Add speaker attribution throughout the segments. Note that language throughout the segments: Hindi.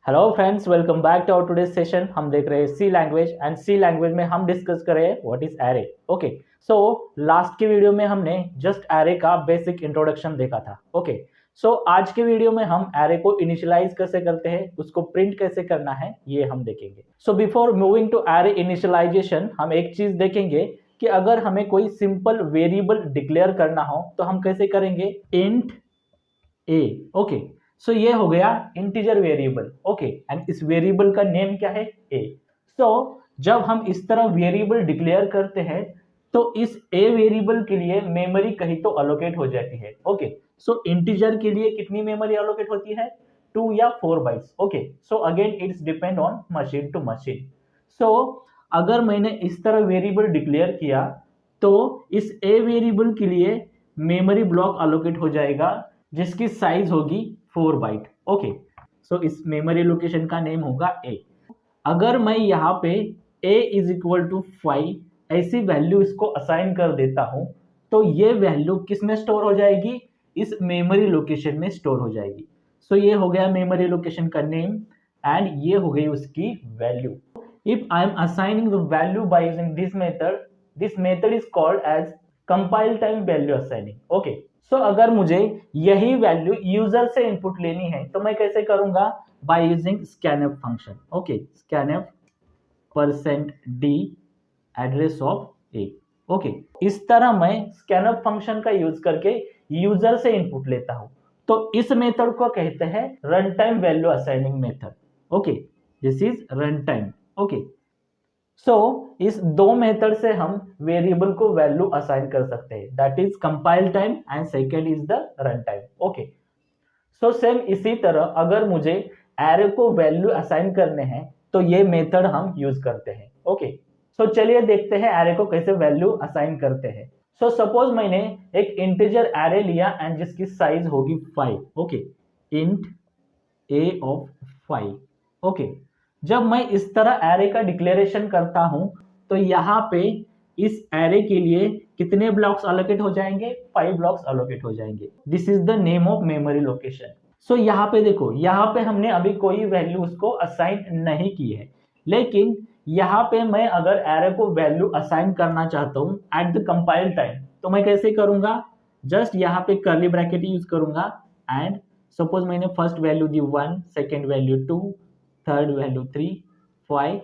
Speaker 1: Hello friends, welcome back to our today's session. हम देख रहे हैं C language and C language में हम डिस्कस कर रहे हैं what is array. Okay, so last के वीडियो में हमने जस्ट एरे का बेसिक इंट्रोडक्शन देखा था। ओके, सो आज के वीडियो में हम एरे को इनिशियलाइज कैसे करते हैं, उसको प्रिंट कैसे करना है, ये हम देखेंगे। So before moving to array initialisation हम एक चीज देखेंगे कि अगर हमें कोई सिंपल वेरिएबल डिक्लेयर करना हो तो हम कैसे करेंगे। इंट ए। ओके, सो ये हो गया इंटीजर वेरिएबल। ओके, एंड इस वेरिएबल का नेम क्या है, ए। सो जब हम इस तरह वेरिएबल डिक्लेयर करते हैं तो इस ए वेरिएबल के लिए मेमोरी कहीं तो अलोकेट हो जाती है। ओके, सो इंटीजर के लिए कितनी मेमोरी अलोकेट होती है, 2 या 4 bytes. Okay, so again it's depend on machine to machine. So अगर मैंने इस तरह वेरिएबल डिक्लेयर किया तो इस ए वेरिएबल के लिए मेमोरी ब्लॉक अलोकेट हो जाएगा जिसकी साइज होगी 4 बाइट। ओके, सो इस मेमोरी लोकेशन का नेम होगा ए। अगर मैं यहाँ पे a इज इक्वल टू 5 ऐसी वैल्यू इसको असाइन कर देता हूं तो ये वैल्यू किस में स्टोर हो जाएगी, इस मेमोरी लोकेशन में स्टोर हो जाएगी। सो ये हो गया मेमोरी लोकेशन का नेम एंड ये हो गई उसकी value. If I am assigning the value by using this method is called as compile time value assigning. Okay, so अगर मुझे यही वैल्यू यूजर से इनपुट लेनी है तो मैं कैसे करूंगा, by using scanf function. Okay, scanf %d address of a. Okay, इस तरह मैं स्कैनफ फंक्शन का यूज करके यूजर से इनपुट लेता हूं तो इस मेथड को कहते हैं run time value assigning method. Okay, this is run time. Okay, so इस दो मेथड से हम वेरिएबल को वैल्यू असाइन कर सकते हैं, that is compile time and second is the run time. Okay, so same इसी तरह अगर मुझे एरे को वैल्यू असाइन करने हैं तो ये मेथड हम यूज करते हैं। ओके, सो चलिए देखते हैं एरे को कैसे वैल्यू असाइन करते हैं। सो सपोज मैंने एक इंटीजर एरे लिया एंड जिसकी साइज होगी 5। Okay, int a of 5। Okay, जब मैं इस तरह एरे का डिक्लेरेशन करता हूं तो यहाँ पे इस एरे के लिए कितने ब्लॉक्स अलोकेट हो जाएंगे, 5 ब्लॉक्स अलोकेट हो जाएंगे। This is the name of memory location. So यहाँ पे देखो, यहाँ पे हमने अभी कोई वैल्यू उसको असाइन नहीं की है, लेकिन यहाँ पे मैं अगर एरे को वैल्यू असाइन करना चाहता हूँ एट द कंपाइल टाइम तो मैं कैसे करूंगा, जस्ट यहाँ पे कर्ली ब्रैकेट यूज करूंगा एंड सपोज मैंने फर्स्ट वैल्यू दी 1, second value 2, third value 3, 5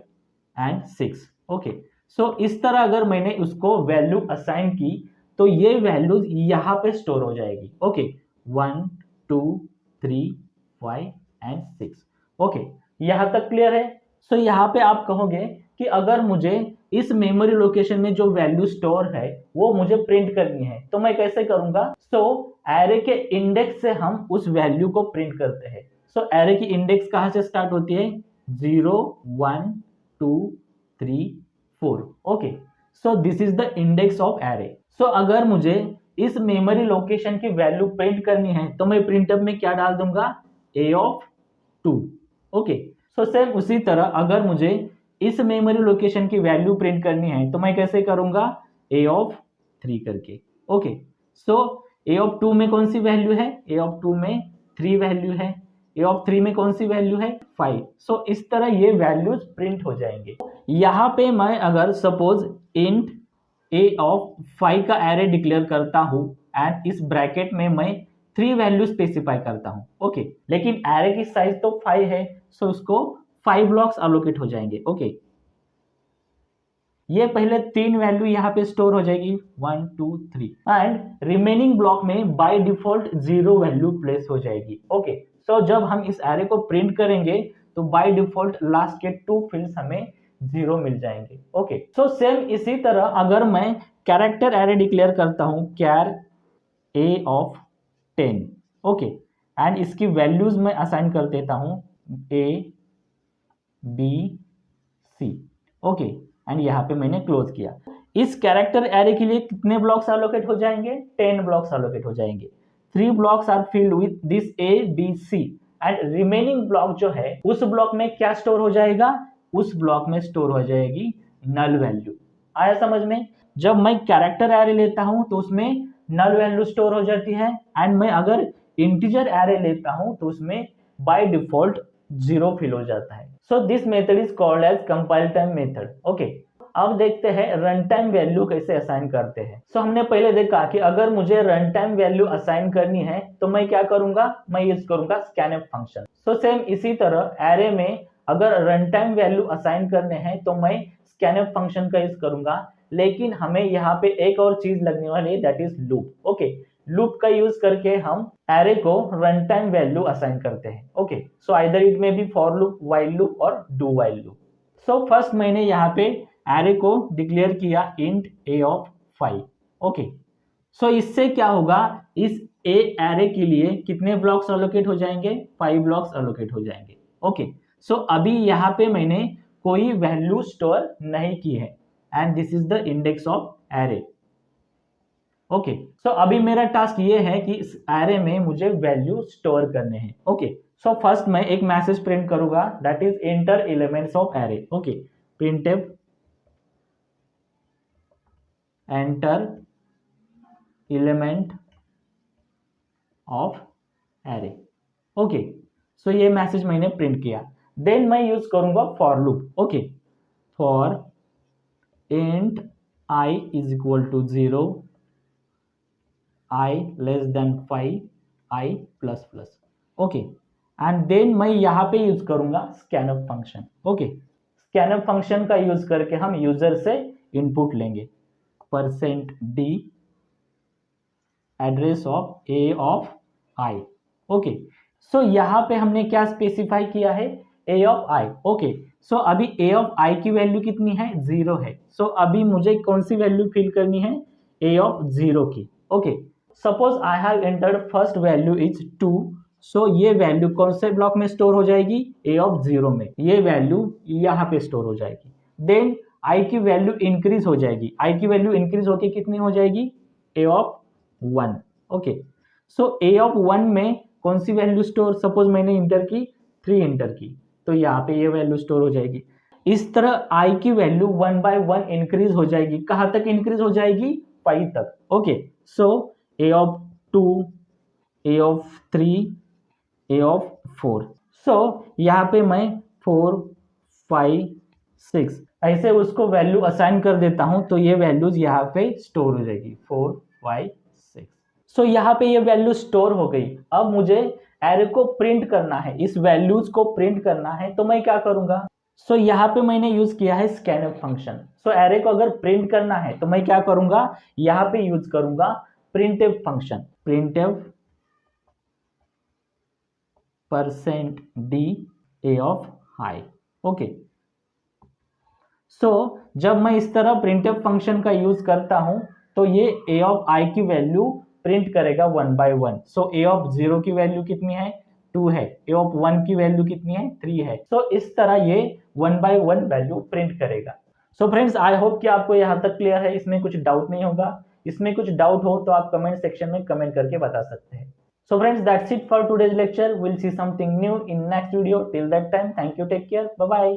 Speaker 1: and 6। Okay, so इस तरह अगर मैंने उसको वैल्यू असाइन की तो ये वैल्यूज यहाँ पे स्टोर हो जाएगी। Okay, 1, 2, 3, 5 and 6। ओके, यहाँ तक क्लियर है। सो यहाँ पे आप कहोगे कि अगर मुझे इस मेमोरी लोकेशन में जो वैल्यू स्टोर है वो मुझे प्रिंट करनी है तो मैं कैसे करूंगा। सो एरे के इंडेक्स से हम उस वैल्यू को प्रिंट करते हैं। सो एरे की इंडेक्स कहां से स्टार्ट होती है, 0, 1, 2, 3, 4। Okay, so this is the index of array. So अगर मुझे इस मेमोरी लोकेशन की वैल्यू प्रिंट करनी है तो मैं प्रिंटअप में क्या डाल दूंगा, a of 2। Okay, so same उसी तरह अगर मुझे इस मेमोरी लोकेशन की वैल्यू प्रिंट करनी है तो मैं कैसे करूंगा, a ऑफ 3 करके। ओके, सो a ऑफ 2 में कौन सी वैल्यू है, a ऑफ 2 में 3 वैल्यू है, a ऑफ 3 में कौन सी वैल्यू है, 5। सो इस तरह ये वैल्यूज प्रिंट हो जाएंगे। यहाँ पे मैं अगर सपोज इंट a ऑफ 5 का एरे डिक्लेयर करता हूँ एंड इस ब्रैकेट में मैं 3 वैल्यू स्पेसिफाई करता हूँ। ओके, लेकिन एरे की साइज तो 5 है, सो उसको 5 ब्लॉक्स अलोकेट हो जाएंगे। ओके, ये पहले 3 वैल्यू यहाँ पे स्टोर हो जाएगी 1, 2, 3 एंड रिमेनिंग ब्लॉक में बाय डिफॉल्ट 0 वैल्यू प्लेस हो जाएगी। ओके, सो जब हम इस एरे को प्रिंट करेंगे तो बाय डिफॉल्ट लास्ट के 2 फील्ड्स हमें 0 मिल जाएंगे। ओके, सो सेम इसी तरह अगर मैं कैरेक्टर एरे डिक्लेयर करता हूं कैर a ऑफ 10। ओके, एंड इसकी वैल्यूज मैं असाइन कर देता हूं a, b, c। Okay, and यहाँ पे मैंने क्लोज किया। इस कैरेक्टर एरे के लिए कितने ब्लॉक्स अलोकेट हो जाएंगे, 10 ब्लॉक्स अलोकेट हो जाएंगे। 3 blocks are filled with this a, b, c and remaining block जो है उस ब्लॉक में क्या स्टोर हो जाएगा, उस ब्लॉक में स्टोर हो जाएगी नल वैल्यू। आया समझ में। जब मैं कैरेक्टर एरे लेता हूं तो उसमें नल वैल्यू स्टोर हो जाती है एंड मैं अगर इंटीजर एरे लेता हूं तो उसमें बाय डिफॉल्ट 0 फिल हो जाता है। So this method is called as compile time method. Okay, अब देखते हैं रन टाइम वैल्यू कैसे असाइन करते हैं। सो हमने पहले देखा कि अगर मुझे रन टाइम वैल्यू असाइन करनी है तो मैं क्या करूंगा, मैं यूज करूंगा स्कैनफ फंक्शन। सो सेम इसी तरह एरे में अगर रन टाइम वैल्यू असाइन करने हैं तो मैं स्कैनफ फंक्शन का यूज करूंगा, लेकिन हमें यहाँ पे एक और चीज लगने वाली है, that is loop. Okay, loop का यूज करके हम एरे को रन टाइम वैल्यू असाइन करते हैं। Okay, so either it may be for loop, while loop और do while loop. So first मैंने यहाँ पे एरे को डिक्लेयर किया int a of 5। Okay, so इससे क्या होगा, इस ए एरे के लिए कितने ब्लॉक्स अलोकेट हो जाएंगे, 5 ब्लॉक्स अलोकेट हो जाएंगे। ओके, सो अभी यहाँ पे मैंने कोई वैल्यू स्टोर नहीं की है and this is the index of array. Okay, so अभी मेरा टास्क ये है कि इस एरे में मुझे वैल्यू स्टोर करने हैं। ओके, सो फर्स्ट मैं एक मैसेज प्रिंट करूंगा, that is enter elements of array. Okay, printf enter element of array. Okay, so ये मैसेज मैंने प्रिंट किया। देन मैं यूज करूंगा for loop. Okay, for int i is equal to 0, i less than 5, i plus plus. Okay, and then मैं यहाँ पे यूज करूंगा scanf function. Okay, scanf function का यूज करके हम यूजर से इनपुट लेंगे, %d address of a of i। Okay, so यहाँ पे हमने क्या स्पेसिफाई किया है, a of i। Okay, so अभी a ऑफ i की वैल्यू कितनी है, 0 है। सो अभी मुझे कौन सी वैल्यू फिल करनी है, a ऑफ 0 की। Okay, suppose I have entered first value is 2, सो ये वैल्यू कौन से ब्लॉक में स्टोर हो जाएगी, a ऑफ 0 में, ये वैल्यू यहाँ पे स्टोर हो जाएगी। देन i की वैल्यू इंक्रीज हो जाएगी, i की वैल्यू इंक्रीज होके कितनी हो जाएगी, a of 1। Okay, so a of 1 में कौन सी वैल्यू स्टोर, सपोज मैंने इंटर की 3 इंटर की, तो यहाँ पे ये वैल्यू स्टोर हो जाएगी। इस तरह i की वैल्यू 1 by 1 इंक्रीज हो जाएगी, कहाँ तक इंक्रीज हो जाएगी, 5 तक। Okay, so a of 2, a of 3, a of 4। सो यहाँ पे मैं 4, 5, 6 ऐसे उसको वैल्यू असाइन कर देता हूं, तो ये वैल्यूज यहाँ पे स्टोर हो जाएगी, 4, 5, 6। सो यहाँ पे ये वैल्यू स्टोर हो गई। अब मुझे एरे को प्रिंट करना है, इस वैल्यूज को प्रिंट करना है, तो मैं क्या करूंगा, सो यहाँ पे मैंने यूज किया है स्कैनफ फंक्शन। सो एरे को अगर प्रिंट करना है तो मैं क्या करूंगा, यहाँ पे यूज करूंगा printf function, printf %d a of i। Okay, so जब मैं इस तरह प्रिंटफ फंक्शन का यूज करता हूं तो ये a ऑफ i की वैल्यू प्रिंट करेगा 1 by 1। सो a ऑफ 0 की वैल्यू कितनी है, 2 है, a ऑफ 1 की वैल्यू कितनी है, 3 है। सो इस तरह ये 1 by 1 वैल्यू प्रिंट करेगा। सो फ्रेंड्स, आई होप कि आपको यहाँ तक क्लियर है, इसमें कुछ डाउट नहीं होगा। इसमें कुछ डाउट हो तो आप कमेंट सेक्शन में कमेंट करके बता सकते हैं। So friends, that's it for today's lecture. We'll see something new in next video. Till that time, thank you, take care, bye bye.